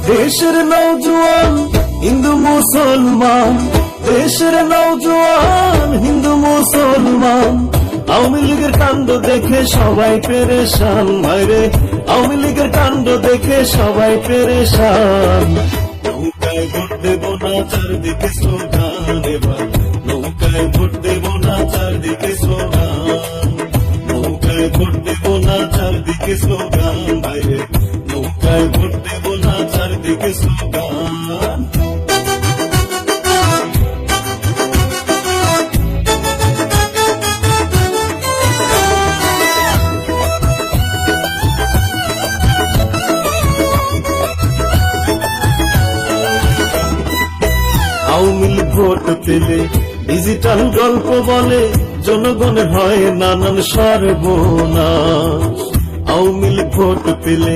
দেশের নওজোয়ান হিন্দু মুসলমান, দেশের নওজোয়ান হিন্দু মুসলমান, আওয়ামী লীগের কাণ্ড দেখে সবাই পেরেশান। ভাইরে আওয়ামী লীগের কাণ্ড দেখে সবাই পেরেশান। নৌকায় ভোট দেব না, চারদিকে স্লোগান, এবার নৌকায় ভোট দেব না, চারদিকে স্লোগান, নৌকায় ভোট দেব না, চারদিকে স্লোগান, ভাইরে নৌকায় ভোট দেব না, চারদিকে স্লোগান। আওয়ামী লীগ ভোট পেলে ডিজিটাল গল্প বলে, জনগণের হয় নানান সর্বনাশ। আওয়ামী লীগ ভোট পেলে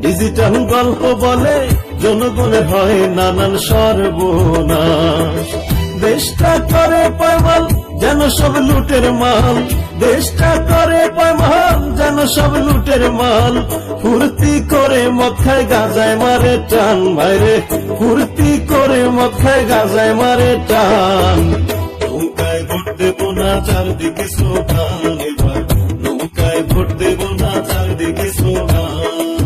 ডিজিটাল গল্প বলে, জনগণের হয় নানান সর্বনাশ। দেশটা করে পয়মাল যেন সব লুটের মাল, দেশটা করে পয়মাল যেন সব লুটের মাল। ফুর্তি করে মদ খায় গাঁজায় মারে টান, ভাইরে ফুর্তি করে মদ খায় গাঁজায় মারে টান। নৌকায় ভোট দেব না, চারদিকে স্লোগান, এবার নৌকায় ভোট দেব না, চারদিকে স্লোগান,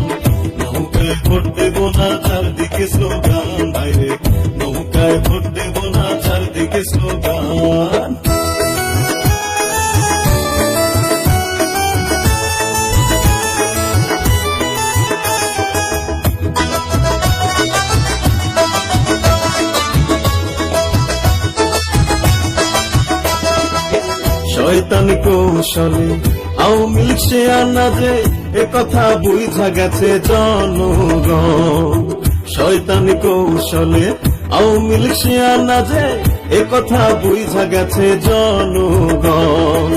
নৌকায় ভোট দেব না, চারদিকে স্লোগান, ভাইরে নৌকায় ভোট দেব না, চারদিকে স্লোগান। শয়তানি কৌশলে আওয়ামী লীগ সে আনা যে, একথা বুঝা গেছে জনগণ। শয়তানি কৌশলে আওয়ামী লীগ সে আনা যে, একথা বুঝা গেছে জনগণ।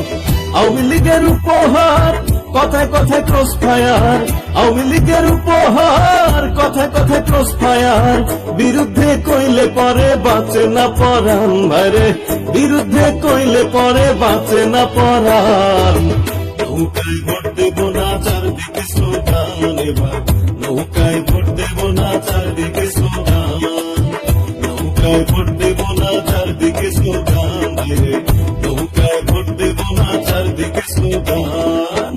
আওয়ামী লীগের উপহার কথায় কথায় ক্রস ফায়ার, আওয়ামী লীগের উপহার কথায় কথায় ক্রস ফায়ার। বিরুদ্ধে কইলে পরে বাঁচে না পরাণ, ভাইরে বিরুদ্ধে কইলে পরে বাঁচে না পরাণ। নৌকায় ভোট দেব না, চারদিকে স্লোগান, এবার নৌকায় ভোট দেব না, চারদিকে স্লোগান, নৌকায় ভোট দেব না, চারদিকে স্লোগান, ভাইরে নৌকায় ভোট দেব না, চারদিকে স্লোগান।